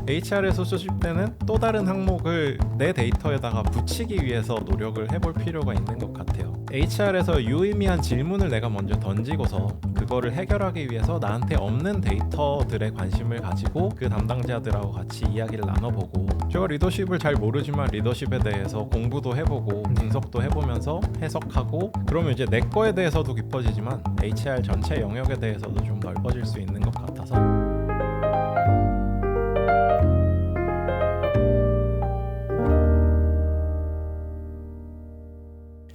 HR에서 수집되는 또 다른 항목을 내 데이터에다가 붙이기 위해서 노력을 해볼 필요가 있는 것 같아요. HR에서 유의미한 질문을 내가 먼저 던지고서 그거를 해결하기 위해서 나한테 없는 데이터들에 관심을 가지고 그 담당자들하고 같이 이야기를 나눠보고, 제가 리더십을 잘 모르지만 리더십에 대해서 공부도 해보고 분석도 해보면서 해석하고, 그러면 이제 내 거에 대해서도 깊어지지만 HR 전체 영역에 대해서도 좀 넓어질 수 있는 것 같아서.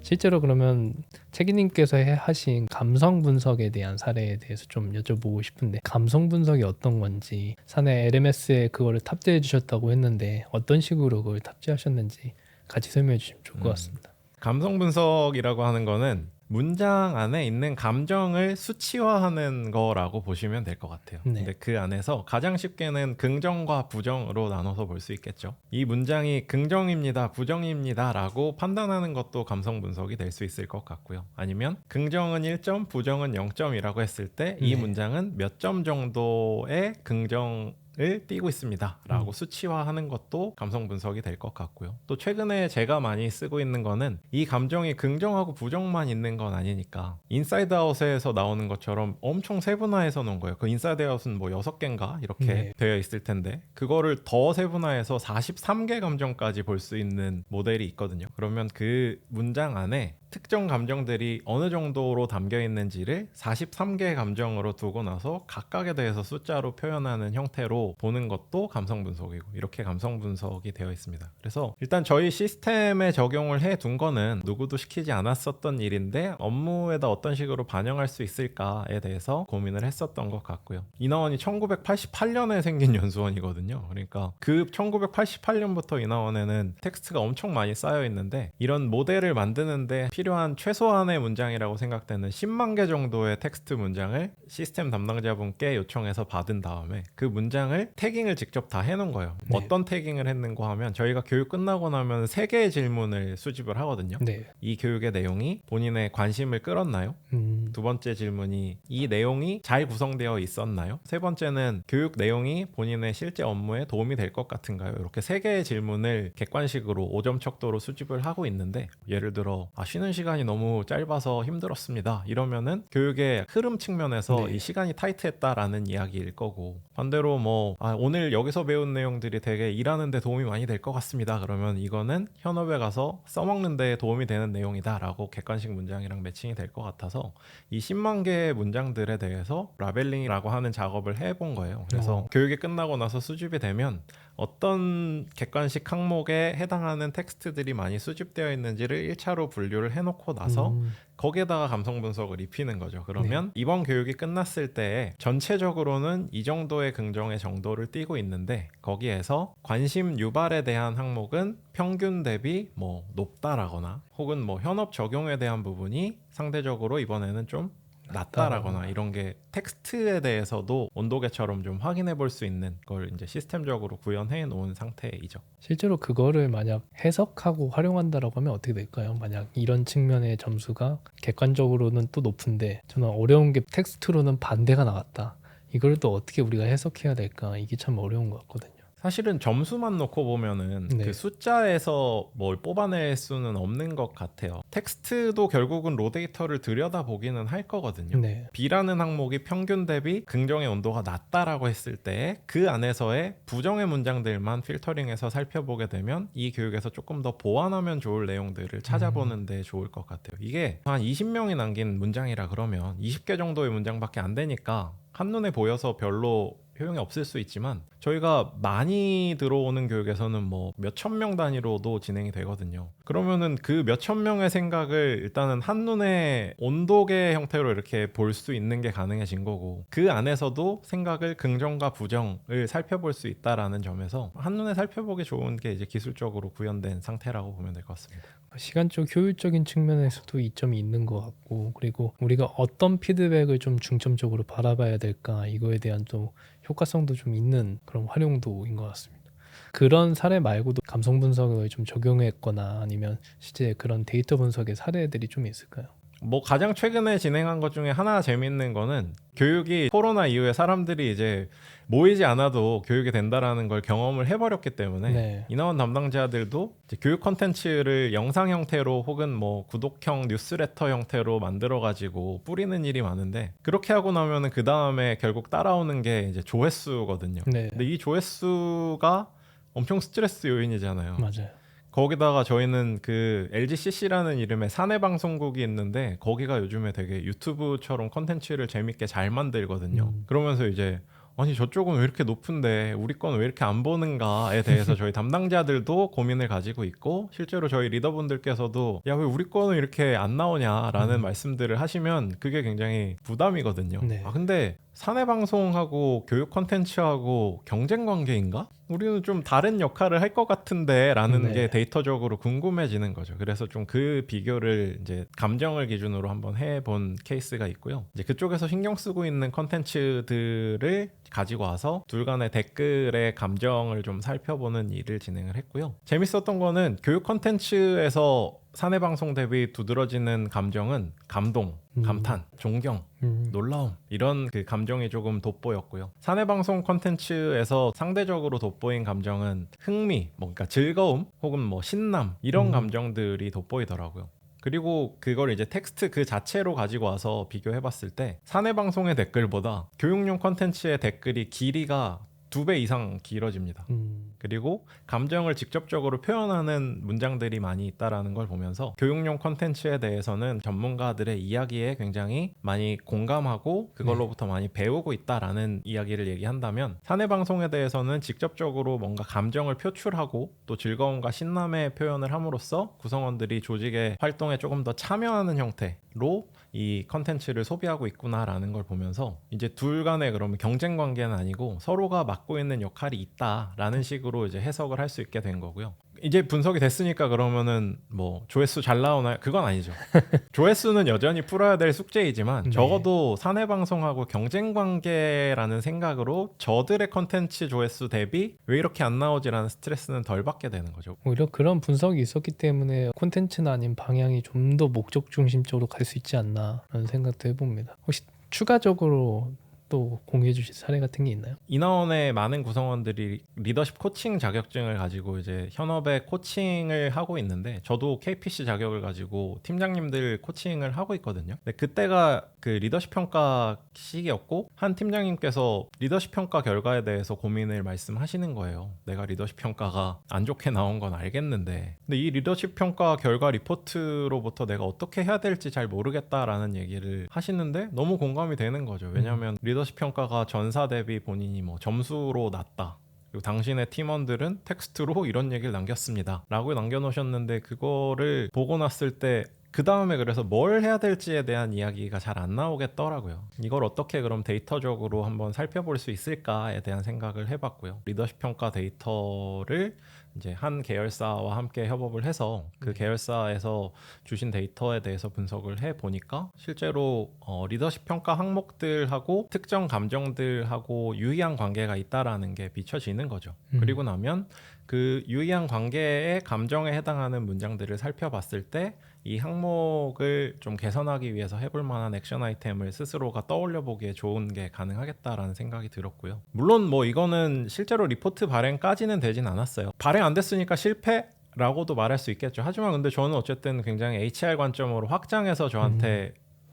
실제로 그러면 책임님께서 하신 감성 분석에 대한 사례에 대해서 좀 여쭤보고 싶은데, 감성 분석이 어떤 건지, 사내 LMS에 그거를 탑재해 주셨다고 했는데 어떤 식으로 그걸 탑재하셨는지 같이 설명해 주시면 좋을 것 같습니다. 감성 분석이라고 하는 거는 문장 안에 있는 감정을 수치화하는 거라고 보시면 될 것 같아요. 네. 근데 그 안에서 가장 쉽게는 긍정과 부정으로 나눠서 볼 수 있겠죠. 이 문장이 긍정입니다, 부정입니다 라고 판단하는 것도 감성 분석이 될 수 있을 것 같고요. 아니면 긍정은 1점, 부정은 0점이라고 했을 때 이 네. 문장은 몇 점 정도의 긍정 을 띄고 있습니다 라고 수치화하는 것도 감성 분석이 될 것 같고요. 또 최근에 제가 많이 쓰고 있는 거는 이 감정이 긍정하고 부정만 있는 건 아니니까 인사이드 아웃에서 나오는 것처럼 엄청 세분화해서 놓은 거예요. 그 인사이드 아웃은 뭐 6개인가 이렇게 네. 되어 있을 텐데, 그거를 더 세분화해서 43개 감정까지 볼 수 있는 모델이 있거든요. 그러면 그 문장 안에 특정 감정들이 어느 정도로 담겨 있는지를 43개의 감정으로 두고 나서 각각에 대해서 숫자로 표현하는 형태로 보는 것도 감성 분석이고, 이렇게 감성 분석이 되어 있습니다. 그래서 일단 저희 시스템에 적용을 해둔 거는 누구도 시키지 않았었던 일인데 업무에다 어떤 식으로 반영할 수 있을까에 대해서 고민을 했었던 것 같고요. 인하원이 1988년에 생긴 연수원이거든요. 그러니까 그 1988년부터 인하원에는 텍스트가 엄청 많이 쌓여 있는데, 이런 모델을 만드는데 필요한 최소한의 문장이라고 생각되는 10만 개 정도의 텍스트 문장을 시스템 담당자분께 요청해서 받은 다음에 그 문장을 태깅을 직접 다 해놓은 거예요. 네. 어떤 태깅을 했는가 하면, 저희가 교육 끝나고 나면 3개의 질문을 수집을 하거든요. 네. 이 교육의 내용이 본인의 관심을 끌었나요? 두 번째 질문이 이 내용이 잘 구성되어 있었나요? 세 번째는 교육 내용이 본인의 실제 업무에 도움이 될 것 같은가요? 이렇게 3개의 질문을 객관식으로 5점 척도로 수집을 하고 있는데, 예를 들어 쉬는 시간이 너무 짧아서 힘들었습니다 이러면은 교육의 흐름 측면에서 네. 이 시간이 타이트했다라는 이야기일 거고, 반대로 뭐 오늘 여기서 배운 내용들이 되게 일하는 데 도움이 많이 될 것 같습니다 그러면 이거는 현업에 가서 써먹는 데 도움이 되는 내용이다 라고 객관식 문장이랑 매칭이 될 것 같아서 이 10만 개의 문장들에 대해서 라벨링이라고 하는 작업을 해본 거예요. 그래서 교육이 끝나고 나서 수집이 되면 어떤 객관식 항목에 해당하는 텍스트들이 많이 수집되어 있는지를 1차로 분류를 해놓고 나서 거기에다가 감성 분석을 입히는 거죠. 그러면 이번 교육이 끝났을 때 전체적으로는 이 정도의 긍정의 정도를 띄고 있는데, 거기에서 관심 유발에 대한 항목은 평균 대비 뭐 높다라거나, 혹은 뭐 현업 적용에 대한 부분이 상대적으로 이번에는 좀 낮다라거나, 이런 게 텍스트에 대해서도 온도계처럼 좀 확인해 볼 수 있는 걸 이제 시스템적으로 구현해 놓은 상태이죠. 실제로 그거를 만약 해석하고 활용한다라고 하면 어떻게 될까요? 만약 이런 측면의 점수가 객관적으로는 또 높은데 저는 어려운 게 텍스트로는 반대가 나왔다. 이걸 또 어떻게 우리가 해석해야 될까? 이게 참 어려운 것 같거든요. 사실은 점수만 놓고 보면은 네. 그 숫자에서 뭘 뽑아낼 수는 없는 것 같아요. 텍스트도 결국은 로 데이터를 들여다보기는 할 거거든요. 네. B라는 항목이 평균 대비 긍정의 온도가 낮다라고 했을 때 그 안에서의 부정의 문장들만 필터링해서 살펴보게 되면 이 교육에서 조금 더 보완하면 좋을 내용들을 찾아보는 데 좋을 것 같아요. 이게 한 20명이 남긴 문장이라 그러면 20개 정도의 문장밖에 안 되니까 한눈에 보여서 별로 효용이 없을 수 있지만, 저희가 많이 들어오는 교육에서는 뭐 몇천 명 단위로도 진행이 되거든요. 그러면은 그 몇천 명의 생각을 일단은 한눈에 온도계 형태로 이렇게 볼 수 있는 게 가능해진 거고, 그 안에서도 생각을 긍정과 부정을 살펴볼 수 있다라는 점에서 한눈에 살펴보기 좋은 게 이제 기술적으로 구현된 상태라고 보면 될 것 같습니다. 시간적 효율적인 측면에서도 이점이 있는 것 같고, 그리고 우리가 어떤 피드백을 좀 중점적으로 바라봐야 될까, 이거에 대한 또 효과성도 좀 있는 그런 활용도인 것 같습니다. 그런 사례 말고도 감성 분석을 좀 적용했거나 아니면 실제 그런 데이터 분석의 사례들이 좀 있을까요? 뭐 가장 최근에 진행한 것 중에 하나 재밌는 거는 교육이 코로나 이후에 사람들이 이제 모이지 않아도 교육이 된다라는 걸 경험을 해버렸기 때문에 네. 인하원 담당자들도 이제 교육 콘텐츠를 영상 형태로 혹은 뭐 구독형 뉴스레터 형태로 만들어 가지고 뿌리는 일이 많은데 그렇게 하고 나면은 그 다음에 결국 따라오는 게 이제 조회수거든요. 네. 근데 이 조회수가 엄청 스트레스 요인이잖아요. 맞아요. 거기다가 저희는 그 LGCC라는 이름의 사내 방송국이 있는데 거기가 요즘에 되게 유튜브처럼 컨텐츠를 재밌게 잘 만들거든요. 그러면서 이제 아니 저쪽은 왜 이렇게 높은데 우리 건 왜 이렇게 안 보는가에 대해서 저희 담당자들도 고민을 가지고 있고 실제로 저희 리더분들께서도 야 왜 우리 거는 이렇게 안 나오냐라는 말씀들을 하시면 그게 굉장히 부담이거든요. 네. 아 근데 사내 방송하고 교육 컨텐츠하고 경쟁 관계인가? 우리는 좀 다른 역할을 할 것 같은데 라는 네. 게 데이터적으로 궁금해지는 거죠. 그래서 좀 그 비교를 이제 감정을 기준으로 한번 해본 케이스가 있고요. 이제 그쪽에서 신경 쓰고 있는 컨텐츠들을 가지고 와서 둘 간의 댓글의 감정을 좀 살펴보는 일을 진행을 했고요. 재밌었던 거는 교육 컨텐츠에서 사내 방송 대비 두드러지는 감정은 감동, 감탄, 존경, 놀라움 이런 그 감정이 조금 돋보였고요. 사내 방송 컨텐츠에서 상대적으로 돋보인 감정은 흥미, 그러니까 즐거움 혹은 뭐 신남 이런 감정들이 돋보이더라고요. 그리고 그걸 이제 텍스트 그 자체로 가지고 와서 비교해봤을 때 사내 방송의 댓글보다 교육용 컨텐츠의 댓글이 길이가 2배 이상 길어집니다. 그리고 감정을 직접적으로 표현하는 문장들이 많이 있다라는 걸 보면서 교육용 콘텐츠에 대해서는 전문가들의 이야기에 굉장히 많이 공감하고 그걸로부터 많이 배우고 있다라는 이야기를 얘기한다면 사내 방송에 대해서는 직접적으로 뭔가 감정을 표출하고 또 즐거움과 신남의 표현을 함으로써 구성원들이 조직의 활동에 조금 더 참여하는 형태로 이 컨텐츠를 소비하고 있구나라는 걸 보면서 이제 둘 간의 그러면 경쟁 관계는 아니고 서로가 맡고 있는 역할이 있다라는 식으로 이제 해석을 할 수 있게 된 거고요. 이제 분석이 됐으니까 그러면은 뭐 조회수 잘 나오나요? 그건 아니죠. 조회수는 여전히 풀어야 될 숙제이지만 네. 적어도 사내 방송하고 경쟁 관계라는 생각으로 저들의 컨텐츠 조회수 대비 왜 이렇게 안 나오지라는 스트레스는 덜 받게 되는 거죠. 오히려 그런 분석이 있었기 때문에 콘텐츠나 아닌 방향이 좀 더 목적 중심적으로 갈 수 있지 않나라는 생각도 해봅니다. 혹시 추가적으로 또 공유해 주실 사례 같은 게 있나요? 인하원의 많은 구성원들이 리더십 코칭 자격증을 가지고 이제 현업에 코칭을 하고 있는데 저도 KPC 자격을 가지고 팀장님들 코칭을 하고 있거든요. 근데 그때가 그 리더십 평가 시기였고 한 팀장님께서 리더십 평가 결과에 대해서 고민을 말씀하시는 거예요. 내가 리더십 평가가 안 좋게 나온 건 알겠는데 근데 이 리더십 평가 결과 리포트로부터 내가 어떻게 해야 될지 잘 모르겠다라는 얘기를 하시는데 너무 공감이 되는 거죠. 왜냐하면 리더십 평가가 전사 대비 본인이 뭐 점수로 낮다. 그리고 당신의 팀원들은 텍스트로 이런 얘기를 남겼습니다. 라고 남겨놓으셨는데 그거를 보고 났을 때 그 다음에 그래서 뭘 해야 될지에 대한 이야기가 잘 안 나오겠더라고요. 이걸 어떻게 그럼 데이터적으로 한번 살펴볼 수 있을까에 대한 생각을 해봤고요. 리더십 평가 데이터를 이제 한 계열사와 함께 협업을 해서 그 계열사에서 주신 데이터에 대해서 분석을 해 보니까 실제로 리더십 평가 항목들하고 특정 감정들하고 유의한 관계가 있다라는 게 비춰지는 거죠. 그리고 나면 그 유의한 관계의 감정에 해당하는 문장들을 살펴봤을 때 이 항목을 좀 개선하기 위해서 해볼 만한 액션 아이템을 스스로가 떠올려 보기에 좋은 게 가능하겠다라는 생각이 들었고요. 물론 뭐 이거는 실제로 리포트 발행까지는 되진 않았어요. 발행 안 됐으니까 실패라고도 말할 수 있겠죠. 하지만 근데 저는 어쨌든 굉장히 HR 관점으로 확장해서 저한테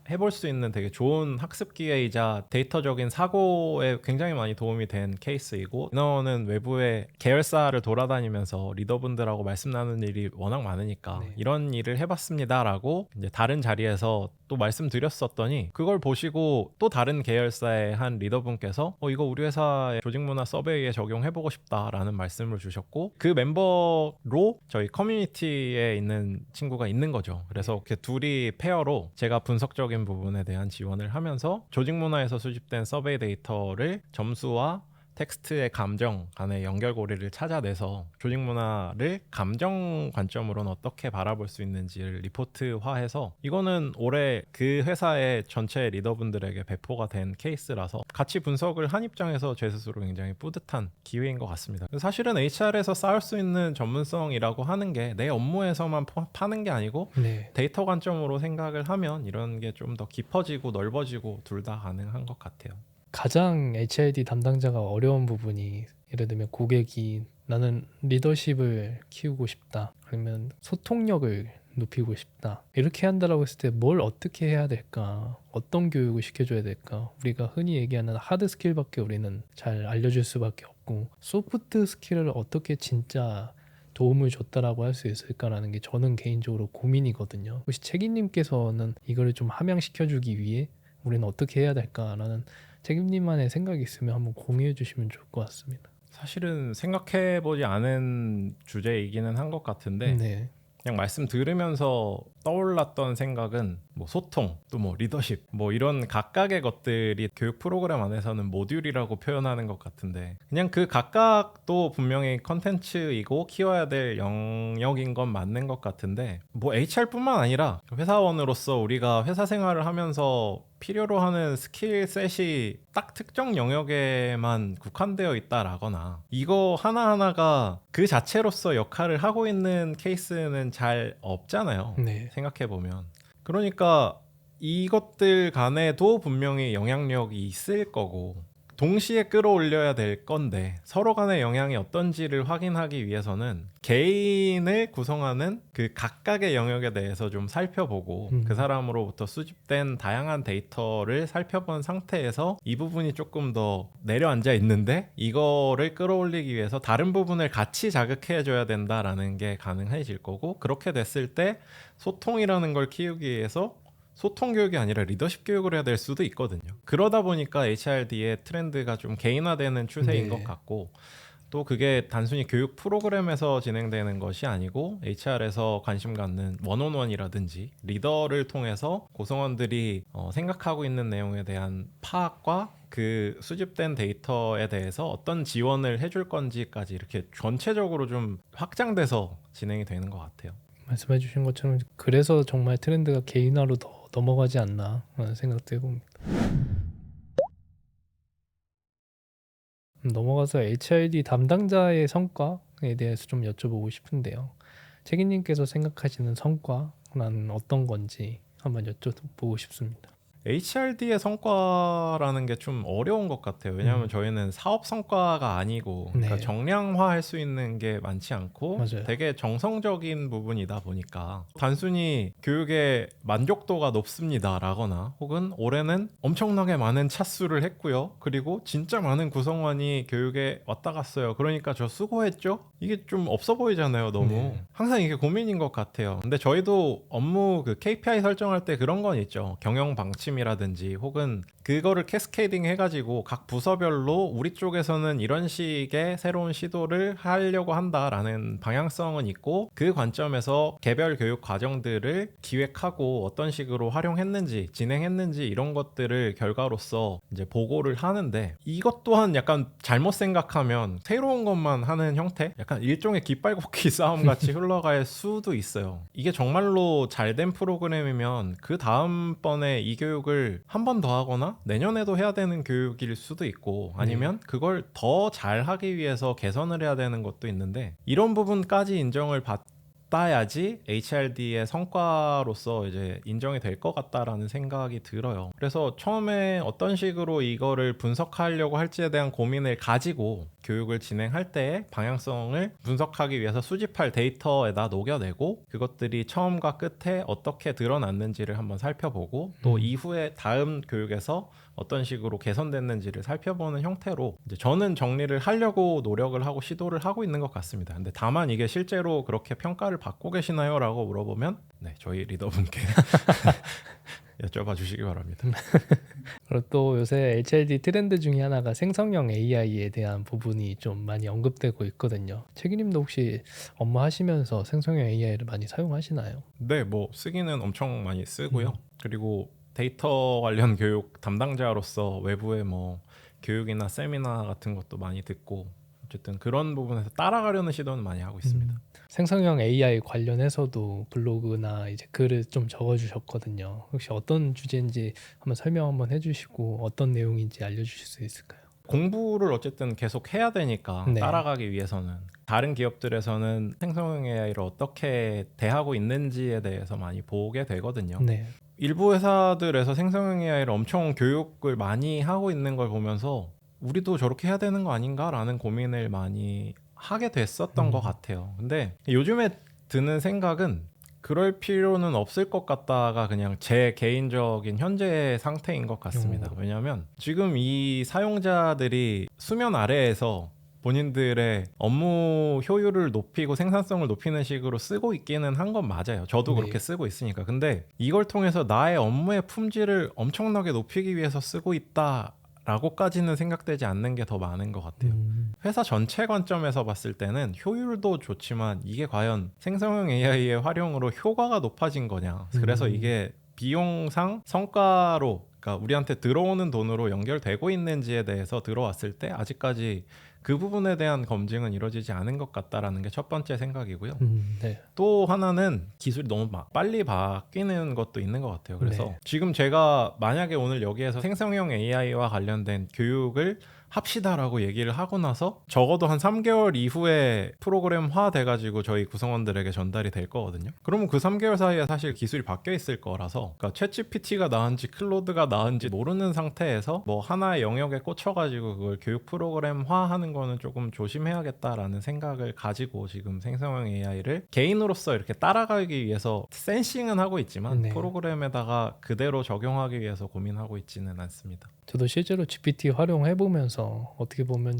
해볼 수 있는 되게 좋은 학습 기회이자 데이터적인 사고에 굉장히 많이 도움이 된 케이스이고 인하원은 외부의 계열사를 돌아다니면서 리더분들하고 말씀 나누는 일이 워낙 많으니까 네. 이런 일을 해봤습니다라고 이제 다른 자리에서 또 말씀드렸었더니 그걸 보시고 또 다른 계열사의 한 리더분께서 이거 우리 회사의 조직문화 서베이에 적용해보고 싶다라는 말씀을 주셨고 그 멤버로 저희 커뮤니티에 있는 친구가 있는 거죠. 그래서 이렇게 둘이 페어로 제가 분석적인 부분에 대한 지원을 하면서 조직문화에서 수집된 서베이 데이터를 점수와 텍스트의 감정 간의 연결고리를 찾아내서 조직 문화를 감정 관점으로는 어떻게 바라볼 수 있는지를 리포트화해서 이거는 올해 그 회사의 전체 리더분들에게 배포가 된 케이스라서 같이 분석을 한 입장에서 제 스스로 굉장히 뿌듯한 기회인 것 같습니다. 사실은 HR에서 쌓을 수 있는 전문성이라고 하는 게 내 업무에서만 파는 게 아니고 네. 데이터 관점으로 생각을 하면 이런 게 좀 더 깊어지고 넓어지고 둘 다 가능한 것 같아요. 가장 HID 담당자가 어려운 부분이 예를 들면 고객이 나는 리더십을 키우고 싶다. 그러면 소통력을 높이고 싶다. 이렇게 한다라고 했을 때 뭘 어떻게 해야 될까? 어떤 교육을 시켜줘야 될까? 우리가 흔히 얘기하는 하드 스킬밖에 우리는 잘 알려줄 수밖에 없고 소프트 스킬을 어떻게 진짜 도움을 줬다라고 할 수 있을까라는 게 저는 개인적으로 고민이거든요. 혹시 책임님께서는 이거를 좀 함양시켜주기 위해 우리는 어떻게 해야 될까라는 책임님만의 생각이 있으면 한번 공유해 주시면 좋을 것 같습니다. 사실은 생각해보지 않은 주제이기는 한 것 같은데 네. 그냥 말씀 들으면서 떠올랐던 생각은 뭐 소통, 또 뭐 리더십, 뭐 이런 각각의 것들이 교육 프로그램 안에서는 모듈이라고 표현하는 것 같은데 그냥 그 각각도 분명히 컨텐츠이고 키워야 될 영역인 건 맞는 것 같은데 뭐 HR뿐만 아니라 회사원으로서 우리가 회사 생활을 하면서 필요로 하는 스킬셋이 딱 특정 영역에만 국한되어 있다라거나 이거 하나하나가 그 자체로서 역할을 하고 있는 케이스는 잘 없잖아요. 네. 생각해보면. 그러니까 이것들 간에도 분명히 영향력이 있을 거고 동시에 끌어올려야 될 건데 서로 간의 영향이 어떤지를 확인하기 위해서는 개인을 구성하는 그 각각의 영역에 대해서 좀 살펴보고 그 사람으로부터 수집된 다양한 데이터를 살펴본 상태에서 이 부분이 조금 더 내려앉아 있는데 이거를 끌어올리기 위해서 다른 부분을 같이 자극해 줘야 된다라는 게 가능해질 거고 그렇게 됐을 때 소통이라는 걸 키우기 위해서 소통 교육이 아니라 리더십 교육을 해야 될 수도 있거든요. 그러다 보니까 HRD의 트렌드가 좀 개인화되는 추세인 네. 것 같고 또 그게 단순히 교육 프로그램에서 진행되는 것이 아니고 HR에서 관심 갖는 원온원이라든지 리더를 통해서 구성원들이 생각하고 있는 내용에 대한 파악과 그 수집된 데이터에 대해서 어떤 지원을 해줄 건지까지 이렇게 전체적으로 좀 확장돼서 진행이 되는 것 같아요. 말씀해 주신 것처럼 그래서 정말 트렌드가 개인화로 더 넘어가지 않나 하는 생각도 해봅니다. 넘어가서 HID 담당자의 성과에 대해서 좀 여쭤보고 싶은데요. 책임님께서 생각하시는 성과는 어떤 건지 한번 여쭤보고 싶습니다. HRD의 성과라는 게 좀 어려운 것 같아요. 왜냐하면 저희는 사업 성과가 아니고 그러니까 네. 정량화할 수 있는 게 많지 않고 맞아요. 되게 정성적인 부분이다 보니까 단순히 교육의 만족도가 높습니다라거나 혹은 올해는 엄청나게 많은 차수를 했고요. 그리고 진짜 많은 구성원이 교육에 왔다 갔어요. 그러니까 저 수고했죠? 이게 좀 없어 보이잖아요. 너무. 네. 항상 이게 고민인 것 같아요. 근데 저희도 업무 그 KPI 설정할 때 그런 건 있죠. 경영 방침이라든지 혹은 그거를 캐스케이딩 해가지고 각 부서별로 우리 쪽에서는 이런 식의 새로운 시도를 하려고 한다라는 방향성은 있고 그 관점에서 개별 교육 과정들을 기획하고 어떤 식으로 활용했는지 진행했는지 이런 것들을 결과로서 이제 보고를 하는데 이것 또한 약간 잘못 생각하면 새로운 것만 하는 형태? 약간 일종의 깃발꽂기 싸움 같이 흘러갈 수도 있어요. 이게 정말로 잘된 프로그램이면 그 다음번에 이 교육을 한 번 더 하거나 내년에도 해야 되는 교육일 수도 있고 아니면 그걸 더 잘하기 위해서 개선을 해야 되는 것도 있는데 이런 부분까지 인정을 받아야지 HRD의 성과로서 이제 인정이 될 것 같다라는 생각이 들어요. 그래서 처음에 어떤 식으로 이거를 분석하려고 할지에 대한 고민을 가지고 교육을 진행할 때의 방향성을 분석하기 위해서 수집할 데이터에다 녹여내고 그것들이 처음과 끝에 어떻게 드러났는지를 한번 살펴보고 또 이후에 다음 교육에서 어떤 식으로 개선됐는지를 살펴보는 형태로 이제 저는 정리를 하려고 노력을 하고 시도를 하고 있는 것 같습니다. 근데 다만 이게 실제로 그렇게 평가를 받고 계시나요? 라고 물어보면 네, 저희 리더분께 여쭤봐 주시기 바랍니다. 그리고 또 요새 HID 트렌드 중에 하나가 생성형 AI에 대한 부분이 좀 많이 언급되고 있거든요. 책임님도 혹시 업무하시면서 생성형 AI를 많이 사용하시나요? 네, 뭐 쓰기는 엄청 많이 쓰고요. 그리고 데이터 관련 교육 담당자로서 외부에 뭐 교육이나 세미나 같은 것도 많이 듣고 어쨌든 그런 부분에서 따라가려는 시도는 많이 하고 있습니다. 생성형 AI 관련해서도 블로그나 이제 글을 좀 적어주셨거든요. 혹시 어떤 주제인지 한번 설명 한번 해주시고 어떤 내용인지 알려주실 수 있을까요? 공부를 어쨌든 계속 해야 되니까 네. 따라가기 위해서는 다른 기업들에서는 생성형 AI를 어떻게 대하고 있는지에 대해서 많이 보게 되거든요. 네. 일부 회사들에서 생성형 AI를 엄청 교육을 많이 하고 있는 걸 보면서 우리도 저렇게 해야 되는 거 아닌가라는 고민을 많이 하게 됐었던 것 같아요. 근데 요즘에 드는 생각은 그럴 필요는 없을 것 같다가 그냥 제 개인적인 현재 상태인 것 같습니다. 왜냐하면 지금 이 사용자들이 수면 아래에서 본인들의 업무 효율을 높이고 생산성을 높이는 식으로 쓰고 있기는 한 건 맞아요. 저도 네. 그렇게 쓰고 있으니까. 근데 이걸 통해서 나의 업무의 품질을 엄청나게 높이기 위해서 쓰고 있다 라고까지는 생각되지 않는 게 더 많은 것 같아요. 회사 전체 관점에서 봤을 때는 효율도 좋지만 이게 과연 생성형 AI의 활용으로 효과가 높아진 거냐. 그래서 이게 비용상 성과로 그러니까 우리한테 들어오는 돈으로 연결되고 있는지에 대해서 들어왔을 때 아직까지 그 부분에 대한 검증은 이루어지지 않은 것 같다라는 게 첫 번째 생각이고요. 네. 또 하나는 기술이 너무 빨리 바뀌는 것도 있는 것 같아요. 그래서 네. 지금 제가 만약에 오늘 여기에서 생성형 AI와 관련된 교육을 합시다라고 얘기를 하고 나서 적어도 한 3개월 이후에 프로그램화 돼가지고 저희 구성원들에게 전달이 될 거거든요. 그러면 그 3개월 사이에 사실 기술이 바뀌어 있을 거라서 그러니까 챗GPT가 나은지 클로드가 나은지 모르는 상태에서 뭐 하나의 영역에 꽂혀가지고 그걸 교육 프로그램화하는 거는 조금 조심해야겠다라는 생각을 가지고 지금 생성형 AI를 개인으로서 이렇게 따라가기 위해서 센싱은 하고 있지만 네. 프로그램에다가 그대로 적용하기 위해서 고민하고 있지는 않습니다. 저도 실제로 GPT 활용해보면서 어떻게 보면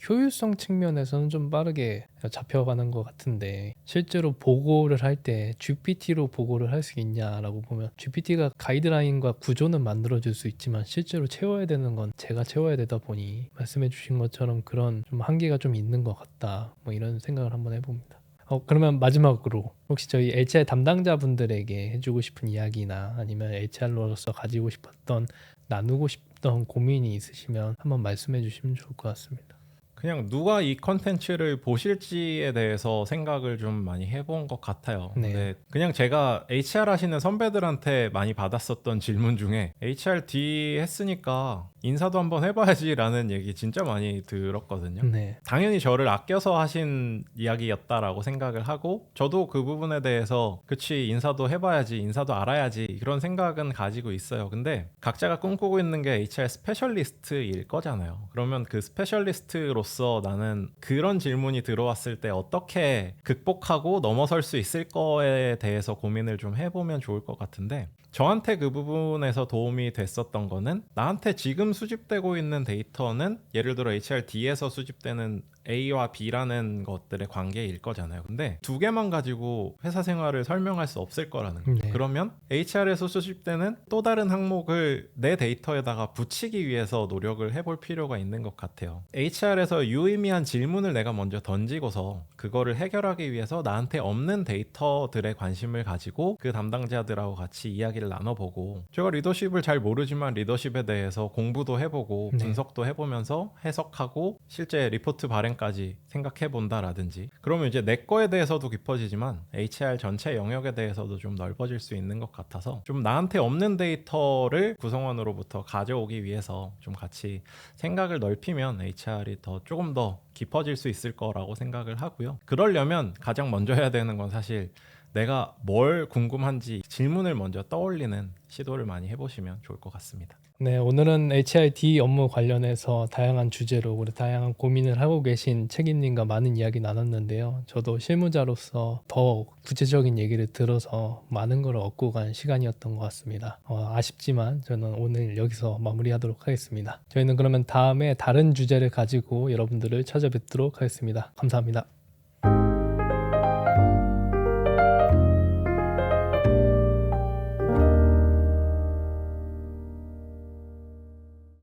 효율성 측면에서는 좀 빠르게 잡혀가는 것 같은데 실제로 보고를 할 때 GPT로 보고를 할 수 있냐라고 보면 GPT가 가이드라인과 구조는 만들어줄 수 있지만 실제로 채워야 되는 건 제가 채워야 되다 보니 말씀해 주신 것처럼 그런 좀 한계가 좀 있는 것 같다 뭐 이런 생각을 한번 해봅니다. 그러면 마지막으로 혹시 저희 HR 담당자분들에게 해주고 싶은 이야기나 아니면 HR로서 가지고 싶었던 나누고 싶던 고민이 있으시면 한번 말씀해 주시면 좋을 것 같습니다. 그냥 누가 이 컨텐츠를 보실지에 대해서 생각을 좀 많이 해본 것 같아요. 네. 근데 그냥 제가 HR 하시는 선배들한테 많이 받았었던 질문 중에 HRD 했으니까 인사도 한번 해봐야지라는 얘기 진짜 많이 들었거든요. 네. 당연히 저를 아껴서 하신 이야기였다라고 생각을 하고 저도 그 부분에 대해서 그치 인사도 해봐야지 인사도 알아야지 그런 생각은 가지고 있어요. 근데 각자가 꿈꾸고 있는 게 HR 스페셜리스트일 거잖아요. 그러면 그 스페셜리스트로서 나는 그런 질문이 들어왔을 때 어떻게 극복하고 넘어설 수 있을 거에 대해서 고민을 좀 해보면 좋을 것 같은데 저한테 그 부분에서 도움이 됐었던 거는 나한테 지금 수집되고 있는 데이터는 예를 들어 HRD에서 수집되는 A와 B라는 것들의 관계일 거잖아요. 근데 두 개만 가지고 회사 생활을 설명할 수 없을 거라는 거죠. 네. 그러면 HR에서 수집되는 또 다른 항목을 내 데이터에다가 붙이기 위해서 노력을 해볼 필요가 있는 것 같아요. HR에서 유의미한 질문을 내가 먼저 던지고서 그거를 해결하기 위해서 나한테 없는 데이터들에 관심을 가지고 그 담당자들하고 같이 이야기를 나눠보고 제가 리더십을 잘 모르지만 리더십에 대해서 공부도 해보고 네. 분석도 해보면서 해석하고 실제 리포트 발행까지 생각해본다라든지 그러면 이제 내 거에 대해서도 깊어지지만 HR 전체 영역에 대해서도 좀 넓어질 수 있는 것 같아서 좀 나한테 없는 데이터를 구성원으로부터 가져오기 위해서 좀 같이 생각을 넓히면 HR이 조금 더 깊어질 수 있을 거라고 생각을 하고요. 그러려면 가장 먼저 해야 되는 건 사실 내가 뭘 궁금한지 질문을 먼저 떠올리는 시도를 많이 해보시면 좋을 것 같습니다. 네, 오늘은 HRD 업무 관련해서 다양한 주제로 우리 다양한 고민을 하고 계신 책임님과 많은 이야기 나눴는데요. 저도 실무자로서 더 구체적인 얘기를 들어서 많은 걸 얻고 간 시간이었던 것 같습니다. 아쉽지만 저는 오늘 여기서 마무리하도록 하겠습니다. 저희는 그러면 다음에 다른 주제를 가지고 여러분들을 찾아뵙도록 하겠습니다. 감사합니다.